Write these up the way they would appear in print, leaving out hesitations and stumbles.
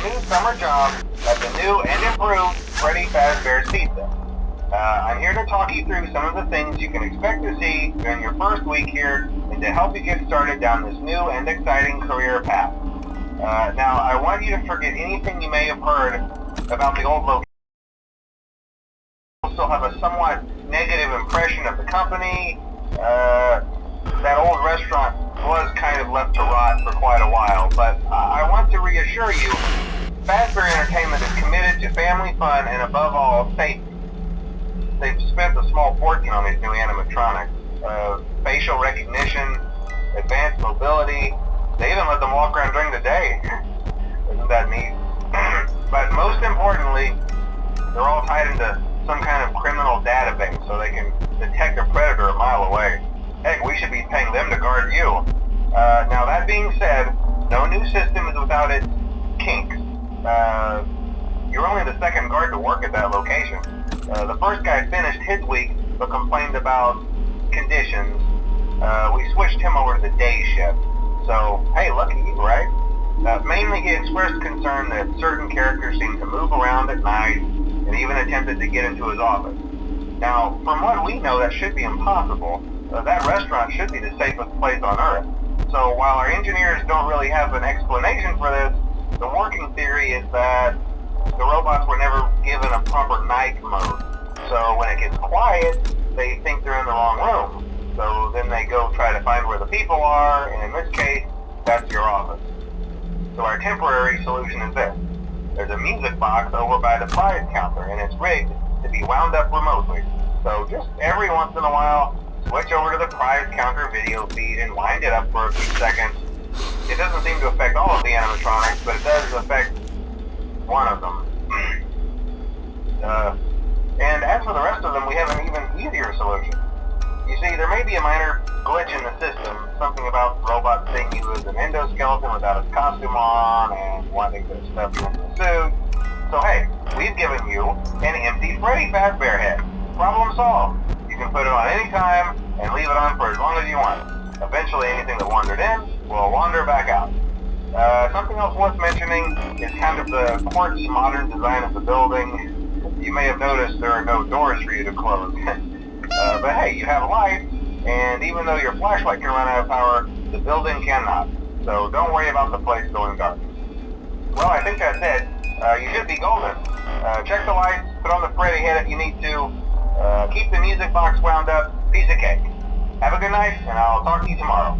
new summer job at the new and improved Freddys Fazbear's Pizza. I'm here to talk you through some of the things you can expect to see during your first week here and to help you get started down this new and exciting career path. Now, I want you to forget anything you may have heard about the old location. You still have a somewhat negative impression of the company. That old restaurant was kind of left to rot for quite a while, but I want to reassure you, Fazbear Entertainment is committed to family fun and above all, safety. They've spent a small fortune on these new animatronics. Facial recognition, advanced mobility, they even let them walk around during the day. Isn't that neat? But most importantly, they're all tied into some kind of criminal database so they can detect a predator a mile away. Heck, we should be paying them to guard you. Now that being said, no new system is without its kinks. You're only the second guard to work at that location. The first guy finished his week but complained about conditions. We switched him over to the day shift. So, hey, lucky you, right? Mainly he expressed concern that certain characters seemed to move around at night and even attempted to get into his office. Now, from what we know, that should be impossible. That restaurant should be the safest place on Earth. So while our engineers don't really have an explanation for this, the working theory is that the robots were never given a proper night mode. So when it gets quiet, they think they're in the wrong room. So then they go try to find where the people are, and in this case, that's your office. So our temporary solution is this. There's a music box over by the prize counter, and it's rigged to be wound up remotely. So just every once in a while, switch over to the prize counter video feed and wind it up for a few seconds. It doesn't seem to affect all of the animatronics, but it does affect one of them. And as for the rest of them, we have an even easier solution. You see, there may be a minor glitch in the system, something about the robot seeing you as an endoskeleton without its costume on and wanting to stuff you into a suit. So hey, we've given you an empty Freddy Fazbear head. Problem solved. You can put it on any time and leave it on for as long as you want. Eventually anything that wandered in will wander back out. Something else worth mentioning is kind of the quirky modern design of the building. You may have noticed there are no doors for you to close. But hey, you have lights, and even though your flashlight can run out of power, the building cannot. So don't worry about the place going dark. Well, I think that's it. You should be golden. Check the lights, put on the Freddy head if you need to. Keep the music box wound up, piece of cake. Have a good night, and I'll talk to you tomorrow.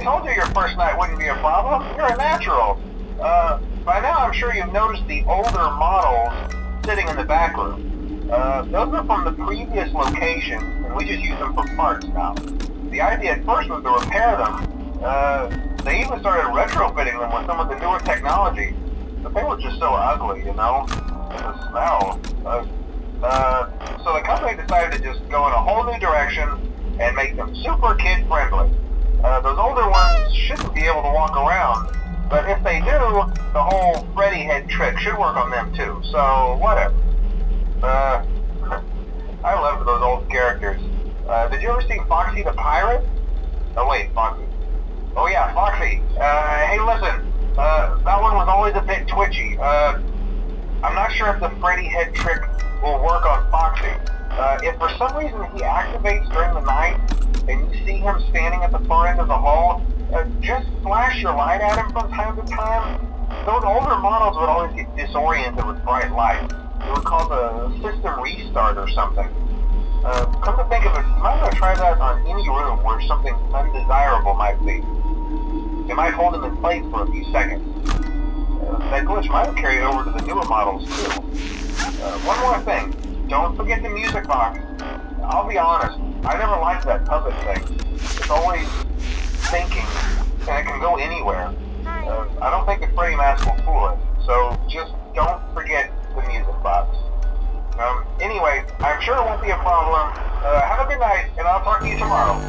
told you your first night wouldn't be a problem. You're a natural. By now I'm sure you've noticed the older models sitting in the back room. Those are from the previous location, and we just use them for parts now. The idea at first was to repair them. They even started retrofitting them with some of the newer technology, but they were just so ugly, you know? And the smell. So the company decided to just go in a whole new direction and make them super kid-friendly. Those older ones shouldn't be able to walk around, but if they do, the whole Freddy head trick should work on them too, so whatever. I loved those old characters. Did you ever see Foxy the Pirate? Oh wait, Foxy. Oh yeah, Foxy. Hey listen, that one was always a bit twitchy. I'm not sure if the Freddy head trick will work on Foxy. If for some reason he activates during the night, and you see him standing at the far end of the hall, just flash your light at him from time to time. Those older models would always get disoriented with bright lights. It would cause a system restart or something. Come to think of it, you might want to try that on any room where something undesirable might be. It might hold him in place for a few seconds. That glitch might have carried over to the newer models too. One more thing, don't forget the music box. I'll be honest, I never liked that puppet thing. It's always thinking, and it can go anywhere. I don't think the Freddy mask will fool it, so just don't forget the music box. Anyway, I'm sure it won't be a problem. Have a good night, and I'll talk to you tomorrow.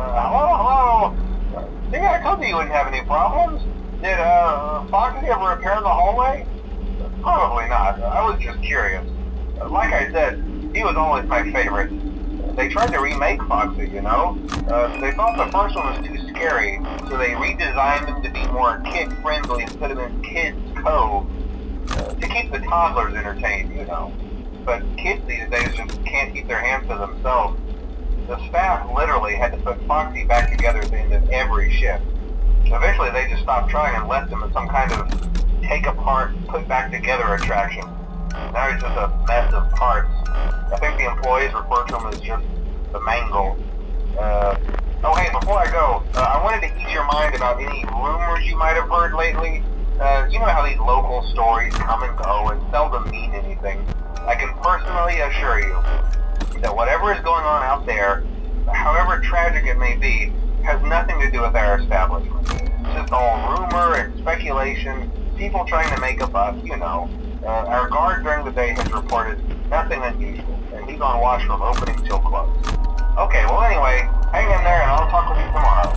Hello? See, I told you wouldn't have any problems. Did, Foxy ever appear in the hallway? Probably not. I was just curious. Like I said, he was always my favorite. They tried to remake Foxy, you know? They thought the first one was too scary, so they redesigned him to be more kid-friendly and put him in Kids Cove to keep the toddlers entertained, you know. But kids these days just can't keep their hands to themselves. The staff literally had to put Foxy back together at the end of every shift. Eventually they just stopped trying and left him in some kind of take-apart, put-back-together attraction. Now he's just a mess of parts. I think the employees refer to him as just the mangle. Oh hey, before I go, I wanted to ease your mind about any rumors you might have heard lately. You know how these local stories come and go and seldom mean anything. I can personally assure you that whatever is going on out there, however tragic it may be, has nothing to do with our establishment. It's just all rumor and speculation, people trying to make a buck, you know. Our guard during the day has reported nothing unusual, and he's on watch from opening till close. Okay, well anyway, hang in there and I'll talk with you tomorrow.